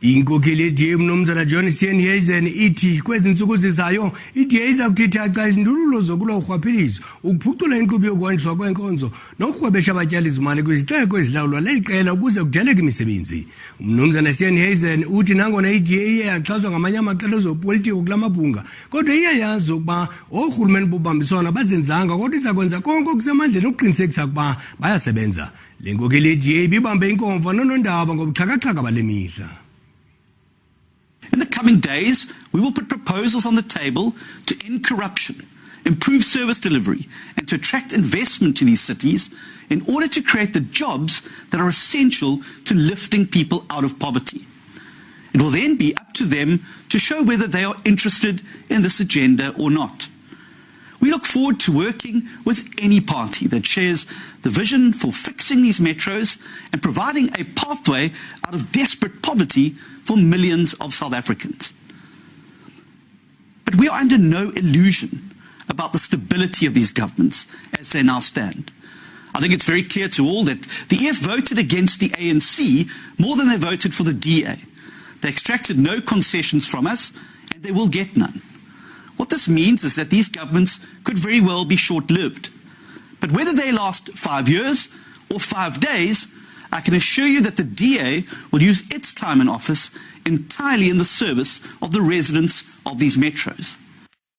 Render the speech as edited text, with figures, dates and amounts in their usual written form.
Inkokheli yeDA Umnumzana John Steenhuisen ithi kwezi ntsuku zizayo iDA izakuthi thaca izindululo zokulwa urhwaphilizo, ukuphucula inkqubo yokuhanjiswa kweenkonzo nokurhwebesha abatyali zimali kwizixeko ezilawulwa leliqela ukuze kudeleke imisebenzi. Umnumzana Steenhuisen uthi nangona iDA iye yaxhaswa ngamanye amaqela ezopolitiko kula mabhunga, kodwa iyayazi ukuba oorhulumente bobambiswana bazenzanga, kodwa izakwenza konke okusemandleni ukuqinisekisa ukuba bayasebenza. Le nkokheli yeDA ibibambe inkomfa noNondaba ngobuxhakaxhaka bale mihla. In the coming days, we will put proposals on the table to end corruption, improve service delivery, and to attract investment to these cities in order to create the jobs that are essential to lifting people out of poverty. It will then be up to them to show whether they are interested in this agenda or not. We look forward to working with any party that shares the vision for fixing these metros and providing a pathway out of desperate poverty for millions of South Africans. But we are under no illusion about the stability of these governments as they now stand. I think it's very clear to all that the EF voted against the ANC more than they voted for the DA. They extracted no concessions from us, and they will get none. What this means is that these governments could very well be short-lived. But whether they last 5 years or 5 days, I can assure you that the DA will use its time in office entirely in the service of the residents of these metros.